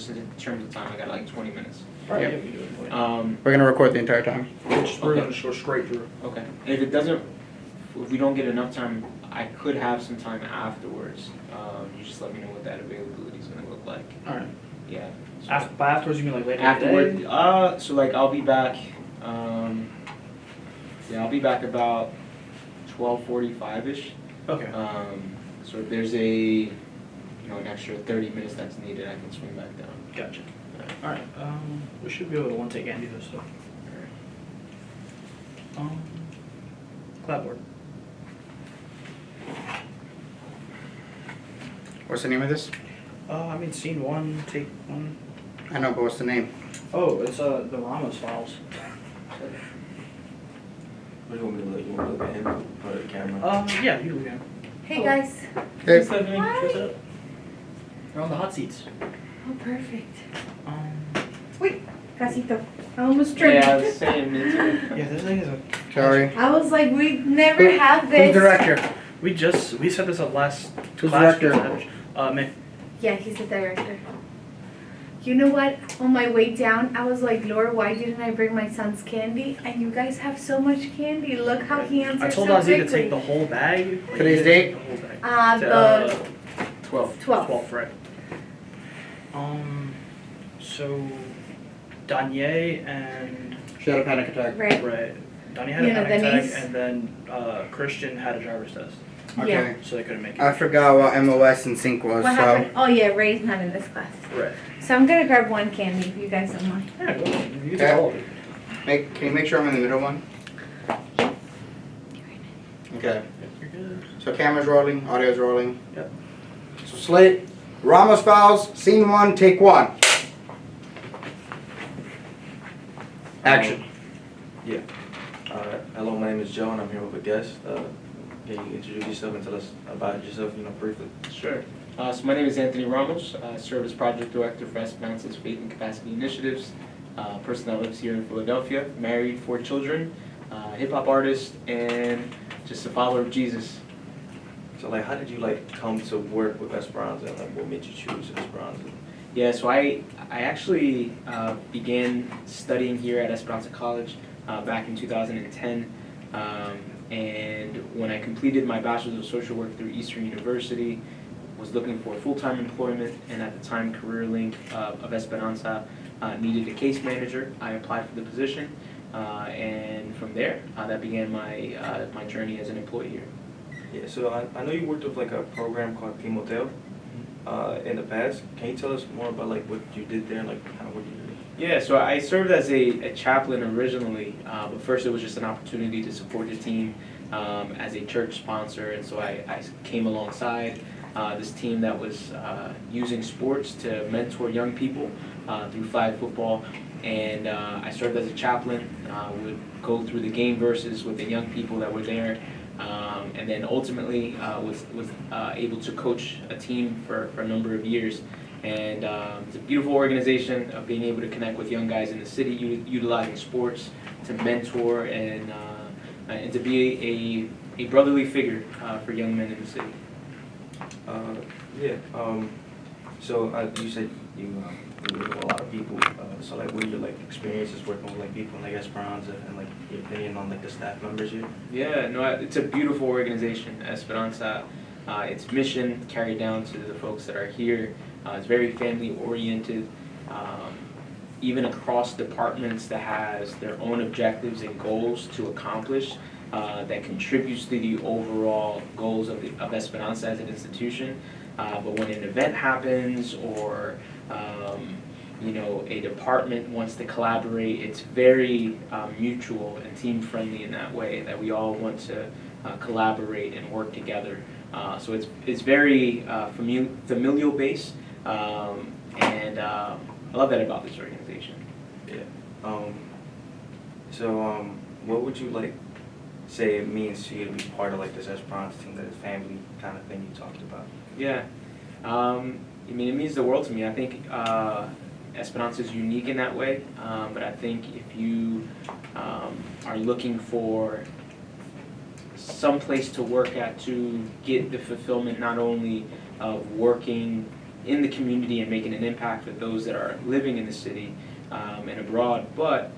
just in terms of time, I got like 20 minutes. All right, Yep. yeah, we do it. We're gonna record the entire time. We're gonna just go straight through. Okay. And if it doesn't, if we don't get enough time, I could have some time afterwards. You just let me know what that availability is gonna look like. All right. Yeah. So By afterwards, you mean like later afterward, today? so like I'll be back. Yeah, I'll be back about 12:45ish. Okay. So if there's an extra 30 minutes that's needed, I can swing back down. Gotcha. All right. We should be able to one take Andy this stuff. Clapboard. What's the name of this? I mean, scene 1, take 1. I know, but what's the name? Oh, it's the Ramos files. What do you want me to look? You want me to look at him or the camera? Yeah, you can. Hey guys. Hey. Stephanie, Hi. what's up? You're on the hot seats. Oh, perfect. Um, Wait, casito. I almost Yeah, I tripped. was saying, me too. yeah, this thing is a. Sorry. I was like, we never have Who's this. director? We set this up last Who's class. director? Me. Yeah, he's the director. You know what? On my way down, I was like, Lord, why didn't I bring my son's candy? And you guys have so much candy. Look how he answered I told so Ozzy quickly. to take the whole bag. Today's date? The whole bag. The 12. 12th. 12th, right. So Danye and She had a panic attack. Right. Danye had a You know, panic attack, Denise? and then Christian had a driver's test, Okay. Yeah. so they couldn't make it. I forgot what MOS and Sync was, What so. happened? Oh yeah, Ray's not in this class. Right. So I'm gonna grab one candy if you guys don't mind. Yeah, go ahead. You can Okay. take all of it. Can you make sure I'm in the middle one? Okay. You're good. So camera's rolling, audio's rolling. Yep. So slate, Ramos fouls, scene 1, take 1. Action. Yeah. Hello, my name is Joe, and I'm here with a guest. Can you introduce yourself and tell us about yourself, briefly? Sure. So my name is Anthony Ramos. I serve as Project Director for Esperanza's Faith and Capacity Initiatives. Person that lives here in Philadelphia, married, 4 children, hip-hop artist, and just a follower of Jesus. So, how did you, come to work with Esperanza, and what made you choose Esperanza? Yeah, so I actually began studying here at Esperanza College back in 2010. And when I completed my Bachelor's of Social Work through Eastern University, was looking for full-time employment, and at the time CareerLink of Esperanza needed a case manager. I applied for the position, and from there, that began my journey as an employee here. Yeah, so I know you worked with a program called Timoteo in the past. Can you tell us more about what you did there and kind of what you did? Yeah, so I served as a chaplain originally, but first it was just an opportunity to support the team as a church sponsor, and so I came alongside this team that was using sports to mentor young people through flag football, and I served as a chaplain, would go through the game verses with the young people that were there, and then ultimately was able to coach a team for a number of years. And it's a beautiful organization of being able to connect with young guys in the city, utilizing sports to mentor and to be a brotherly figure for young men in the city. Yeah. So you said you work with a lot of people. So what are your experiences working with people in Esperanza, and your opinion on the staff members here? Yeah, no, it's a beautiful organization, Esperanza. Its mission carried down to the folks that are here. It's very family oriented. Even across departments that has their own objectives and goals to accomplish that contributes to the overall goals of Esperanza as an institution. But when an event happens or a department wants to collaborate, it's very mutual and team friendly in that way, that we all want to collaborate and work together. So it's very familial based, and I love that about this organization. Yeah. So what would you say it means to you to be part of this Esperanza team, that family kind of thing you talked about? Yeah. It means the world to me. I think Esperanza is unique in that way, but I think if you are looking for some place to work at to get the fulfillment not only of working in the community and making an impact for those that are living in the city and abroad, but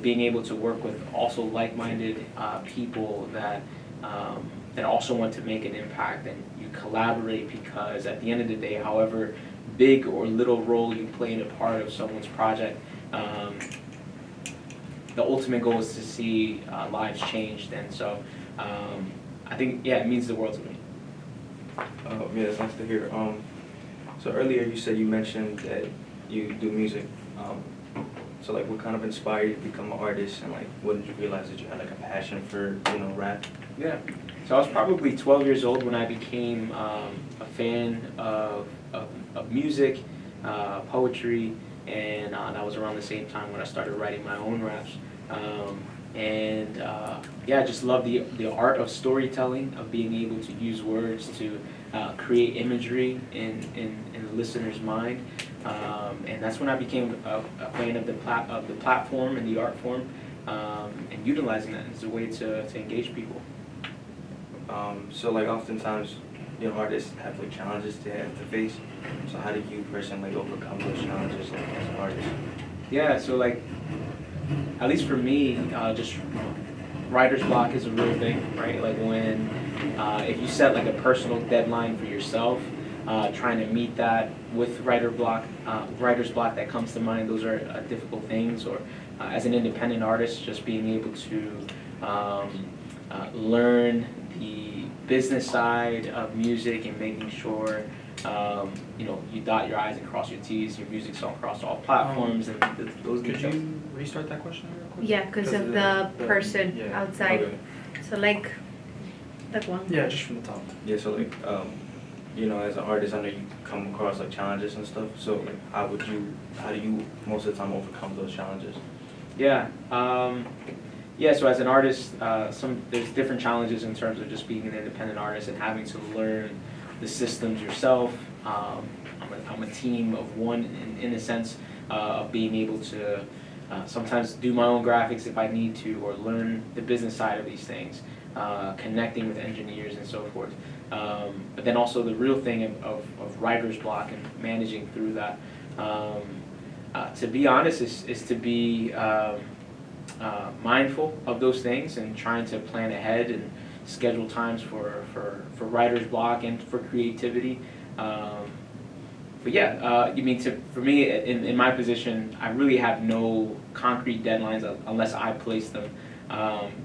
being able to work with also like-minded people that that also want to make an impact, and you collaborate because at the end of the day, however big or little role you play in a part of someone's project, the ultimate goal is to see lives changed, and so I think, yeah, it means the world to me. Yeah, it's nice to hear. So earlier you said you mentioned that you do music. So like, what kind of inspired you to become an artist, and like, when did you realize that you had like a passion for, you know, rap? Yeah. So I was probably 12 years old when I became a fan of music, poetry, and that was around the same time when I started writing my own raps. Yeah, I just love the art of storytelling, of being able to use words to create imagery in the listener's mind. And that's when I became a fan of the platform and the art form, and utilizing that as a way to engage people. So like, oftentimes, you know, artists have like challenges they have to face. So how do you personally like overcome those challenges like as an artist? Yeah, so like, at least for me, just writer's block is a real thing, right? Like when, if you set like a personal deadline for yourself, trying to meet that with writer's block that comes to mind, those are difficult things. Or as an independent artist, just being able to learn the business side of music and making sure you know, you dot your I's and cross your T's, your music's all across all platforms, and those Could details. you restart that question real quick? Yeah, because of the person Yeah. outside. Okay. So like one. Yeah, just from the top. Yeah, so like, you know, as an artist, I know you come across like challenges and stuff. So like, how do you most of the time overcome those challenges? Yeah. Yeah, so as an artist, there's different challenges in terms of just being an independent artist and having to learn the systems yourself. I'm a team of one in a sense of being able to sometimes do my own graphics if I need to, or learn the business side of these things, connecting with engineers and so forth. But then also the real thing of writer's block and managing through that. To be honest, is to be mindful of those things and trying to plan ahead and schedule times for writer's block and for creativity. But yeah, I mean, for me, in my position, I really have no concrete deadlines unless I place them,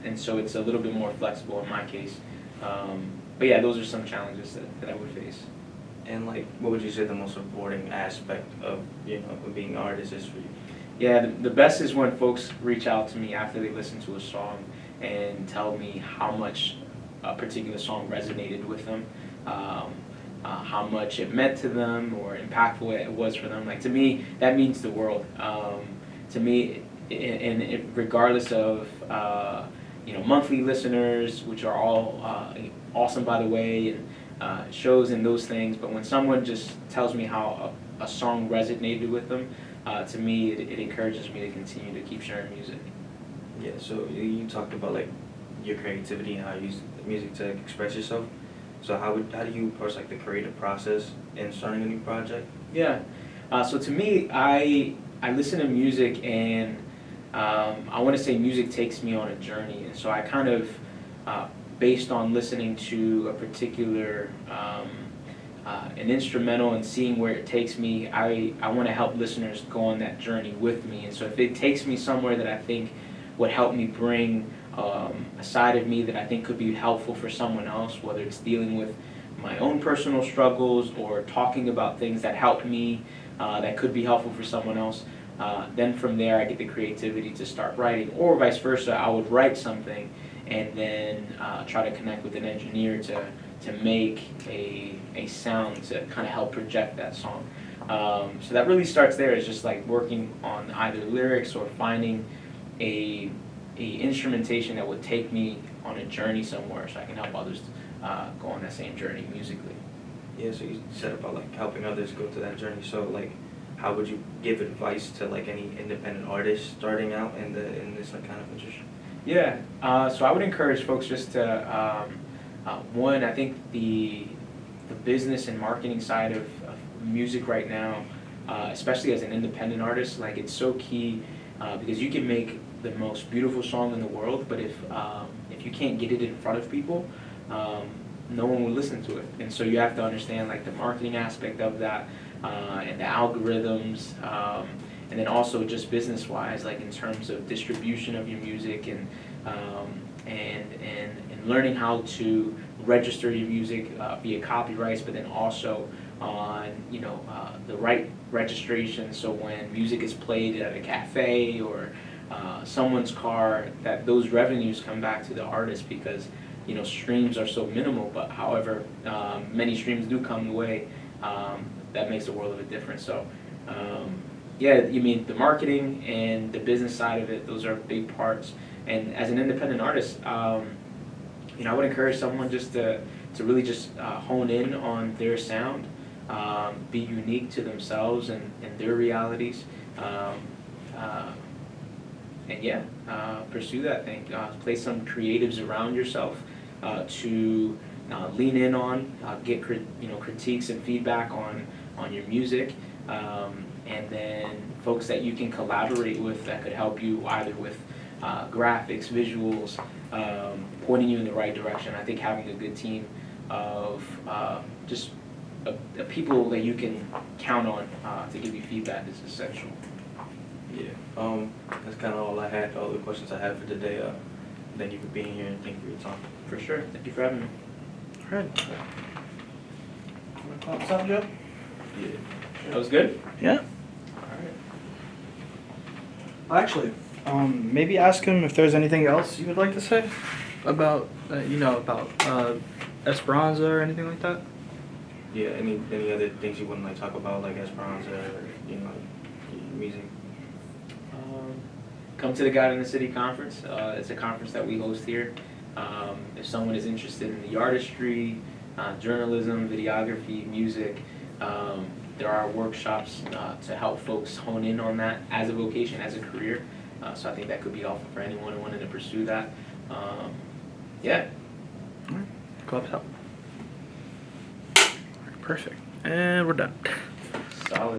and so it's a little bit more flexible in my case. But yeah, those are some challenges that I would face. And like, what would you say the most rewarding aspect of, you know, of being an artist is for you? Yeah, the best is when folks reach out to me after they listen to a song and tell me how much a particular song resonated with them, how much it meant to them or impactful it was for them. Like, to me, that means the world. To me, and regardless of you know, monthly listeners, which are all awesome, by the way, and shows and those things, but when someone just tells me how a song resonated with them, to me, it encourages me to continue to keep sharing music. Yeah, so you talked about like your creativity and how you use music to express yourself. So how do you approach like the creative process in starting a new project? Yeah, so to me, I listen to music, and I want to say music takes me on a journey, and so I kind of, based on listening to a particular an instrumental and seeing where it takes me, I want to help listeners go on that journey with me. And so if it takes me somewhere that I think would help me bring a side of me that I think could be helpful for someone else, whether it's dealing with my own personal struggles or talking about things that help me that could be helpful for someone else, then from there I get the creativity to start writing, or vice versa. I would write something and then try to connect with an engineer to make a sound to kind of help project that song. So that really starts there. It's just like working on either lyrics or finding a instrumentation that would take me on a journey somewhere, so I can help others go on that same journey musically. Yeah, so you said about like helping others go through that journey. So like, how would you give advice to like any independent artist starting out in this like kind of industry? Yeah, so I would encourage folks just to one, I think the business and marketing side of music right now, especially as an independent artist, like it's so key because you can make the most beautiful song in the world, but if you can't get it in front of people, no one will listen to it. And so you have to understand like the marketing aspect of that and the algorithms, and then also just business wise, like in terms of distribution of your music and learning how to register your music via copyrights, but then also on the right registration. So when music is played at a cafe or someone's car, that those revenues come back to the artist because streams are so minimal. But however, many streams do come the way. That makes a world of a difference. So. Yeah, you mean the marketing and the business side of it, those are big parts. And as an independent artist, I would encourage someone just to really just hone in on their sound, be unique to themselves and their realities. And yeah, pursue that thing. Place some creatives around yourself to lean in on, get critiques and feedback on your music. And then folks that you can collaborate with that could help you either with graphics, visuals, pointing you in the right direction. I think having a good team of just people that you can count on to give you feedback is essential. Yeah, that's kind of all I had, all the questions I had for today. Thank you for being here and thank you for your time. For sure. Thank you for having me. All right. Want to call something, Joe? Yeah. That was good? Yeah. Actually, maybe ask him if there's anything else you would like to say about, Esperanza or anything like that. Yeah, any other things you wouldn't like talk about, like Esperanza or music? Come to the God in the City conference. It's a conference that we host here. If someone is interested in the artistry, journalism, videography, music, there are workshops to help folks hone in on that as a vocation, as a career. So I think that could be helpful for anyone who wanted to pursue that. Yeah. All right. Club's out. Perfect. And we're done. Solid.